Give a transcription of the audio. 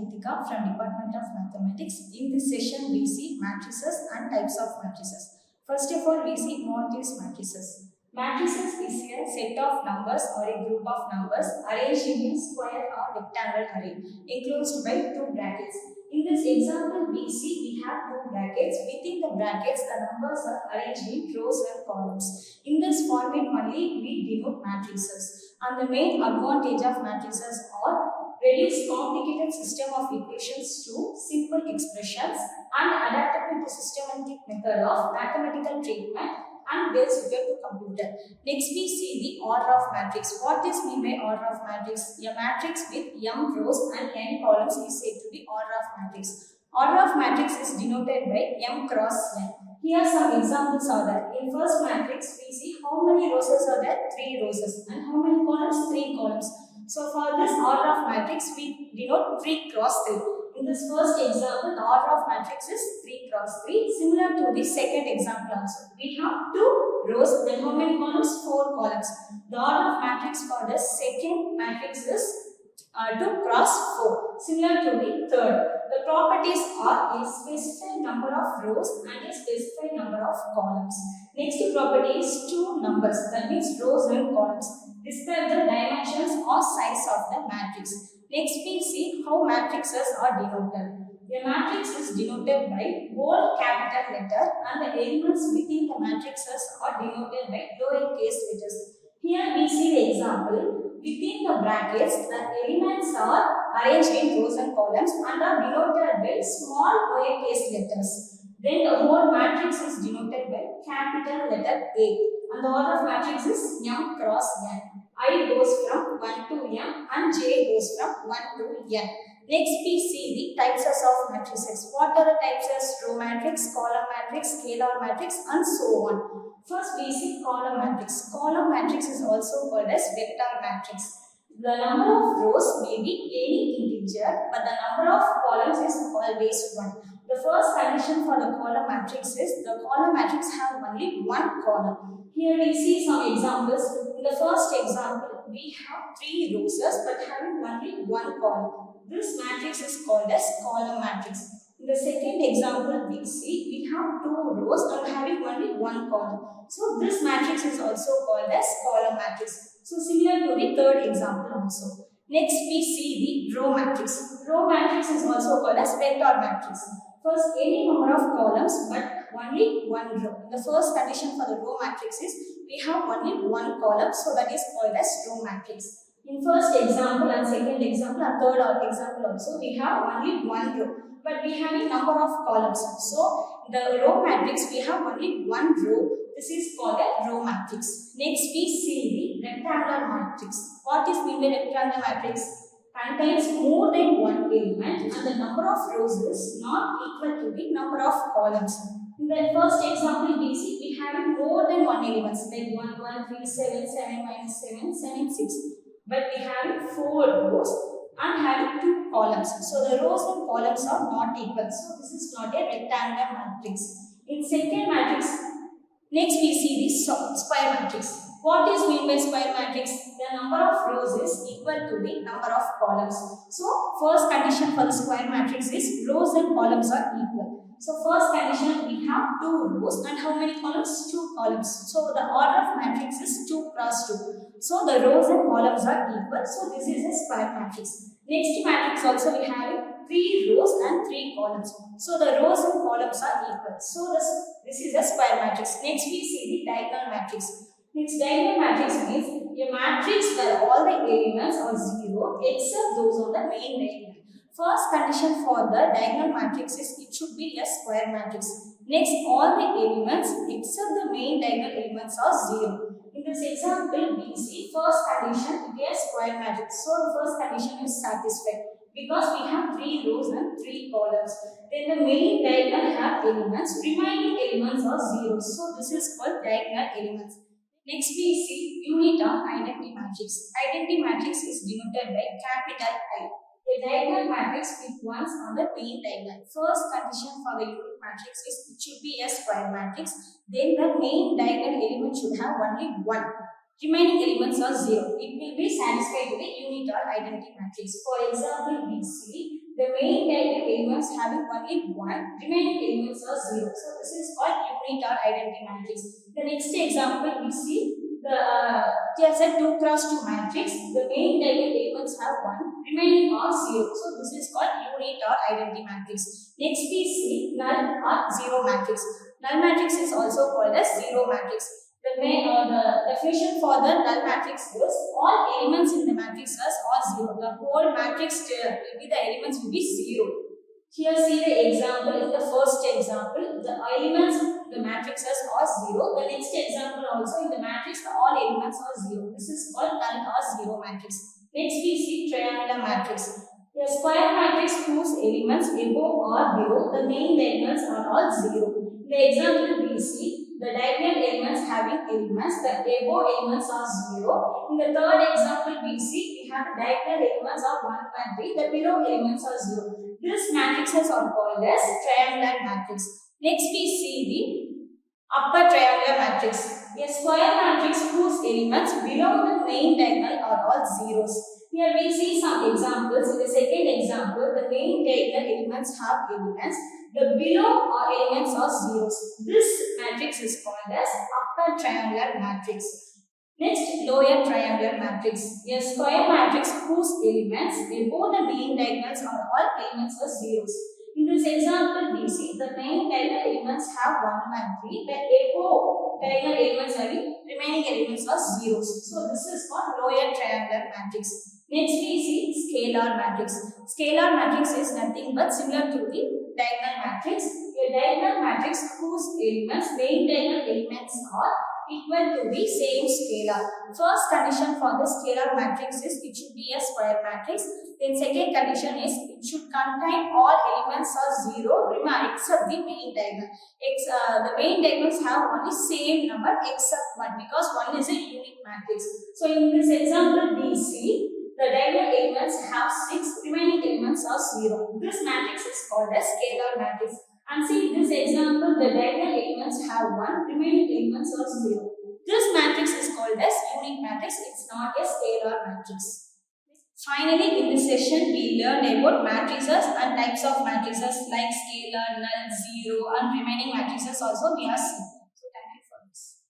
S.Keerthika from Department of Mathematics. In this session, we see matrices and types of matrices. First of all, we see what is matrices. Matrices is a set of numbers or a group of numbers arranged in a square or rectangle array, enclosed by two brackets. In this example, we see we have two brackets. Within the brackets, the numbers are arranged in rows and columns. In this format only, we denote matrices. And the main advantage of matrices are reduce complicated system of equations to simple expressions and adapted to the systematic method of mathematical treatment and well suited to computer. Next we see the order of matrix. What is mean by order of matrix? A matrix with m rows and n columns is said to be order of matrix. Order of matrix is denoted by m cross n. Here some examples are there. In first matrix we see how many rows are there? 3 rows. And how many columns? 3 columns. So for this order of matrix we denote 3 cross 3. In this first example, the order of matrix is 3 cross 3. Similar to the second example also. We have 2 rows, then how many columns? 4 columns. The order of matrix for the second matrix is 2 cross 4. Similar to the third. The properties are a specified number of rows and a specified number of columns. Next property is 2 numbers, that means rows and columns. Describe the dimensions or size of the matrix. Next we see how matrices are denoted. A matrix is denoted by bold capital letter and the elements within the matrices are denoted by lowercase letters. Here we see the example. Within the brackets, the elements are arranged in rows and columns and are denoted by small lowercase letters. Then the whole matrix is denoted by capital letter A. And the order of matrix is m cross n. I goes from 1 to m and j goes from 1 to n. Next we see the types of matrices. What are the types? Row matrix, column matrix, scalar matrix and so on. First we see column matrix. Column matrix is also called as vector matrix. The number of rows may be any integer, but the number of columns is always 1. The first condition for the column matrix is the column matrix have only one column. Here we see some examples. In the first example, we have 3 rows but having only one column. This matrix is called as column matrix. In the second example, we see we have 2 rows and having only one column. So this matrix is also called as column matrix. So similar to the third example also. Next we see the row matrix. Row matrix is also called as vector matrix. First, any number of columns but only one row. The first condition for the row matrix is we have only one column, so that is called as row matrix. In first example and second example and third example also, we have only one row, but we have a number of columns. So the row matrix, we have only one row. This is called a row matrix. Next we see the rectangular matrix. What is mean by rectangular matrix? Contains more than one element and the number of rows is not equal to the number of columns. In the first example we see we have more than one element, like 1, 1, 3, 7, 7, minus 7, 7, 6. But we have 4 rows and having 2 columns. So the rows and columns are not equal. So this is not a rectangular matrix. In second matrix, next we see the square matrix. What is mean by square matrix? The number of rows is equal to the number of columns. So first condition for the square matrix is rows and columns are equal. So first condition we have 2 rows and how many columns? 2 columns. So the order of matrix is 2 cross 2. So the rows and columns are equal. So this is a square matrix. Next matrix also we have 3 rows and 3 columns. So the rows and columns are equal. So this is a square matrix. Next we see the diagonal matrix. Next, diagonal matrix means a matrix where all the elements are 0 except those on the main diagonal. First condition for the diagonal matrix is it should be a square matrix. Next, all the elements except the main diagonal elements are 0. In this example, we see first condition it is square matrix. So the first condition is satisfied because we have 3 rows and 3 columns. Then the main diagonal have elements, remaining elements are 0. So this is called diagonal elements. Next we see unit of identity matrix. Identity matrix is denoted by capital I. A diagonal matrix with ones on the main diagonal. First condition for the unit matrix is it should be a square matrix. Then the main diagonal element should have only 1. Remaining elements are 0. It will be satisfied with the unit or identity matrix. For example, we see The main diagonal elements having only one, remaining elements are zero. So this is called unit or identity matrix. The next example we see here's a 2 cross 2 matrix. The main diagonal elements have one, remaining are zero. So this is called unit or identity matrix. Next we see null or zero matrix. Null matrix is also called as zero matrix. The definition for the null matrix is all elements in the matrix are zero. The whole matrix will be the elements will be zero. Here see the example. In the first example, the elements the matrices are zero. The next example also in the matrix all elements are zero. This is called null or zero matrix. Next we see triangular matrix. A square matrix whose elements above or below the main diagonals are all zero. In the example we see the diagonal elements having elements, the above elements are zero. In the third example we see we have the diagonal elements of 1 and 3, the below elements are zero. These matrices are called as triangular matrix. Next we see the upper triangular matrix. A square matrix whose elements below the main diagonal are all zeros. Here we see some examples. In the second example, the main diagonal elements have elements. The below elements are zeros. This matrix is called as upper triangular matrix. Next, lower triangular matrix. A square matrix whose elements above the main diagonals are all elements are zeros. In this example, we see the main diagonal elements have 1 and 3. The above diagonal elements are remaining elements are zeros. So this is called lower triangular matrix. Next, we see scalar matrix. Scalar matrix is nothing but similar to the diagonal matrix. A diagonal matrix whose elements, main diagonal elements are equal to the same scalar. First condition for the scalar matrix is it should be a square matrix. Then second condition is it should contain all elements are zero except the main diagonal. The main diagonals have only same number except 1 because 1 is a unique matrix. So in this example we see the diagonal elements have 6, remaining elements are 0. This matrix is called as scalar matrix. And see this example, the diagonal elements have 1, remaining elements are 0. This matrix is called as unique matrix. It's not a scalar matrix. Finally, in this session, we learned about matrices and types of matrices like scalar, null, zero, and remaining matrices also we have seen.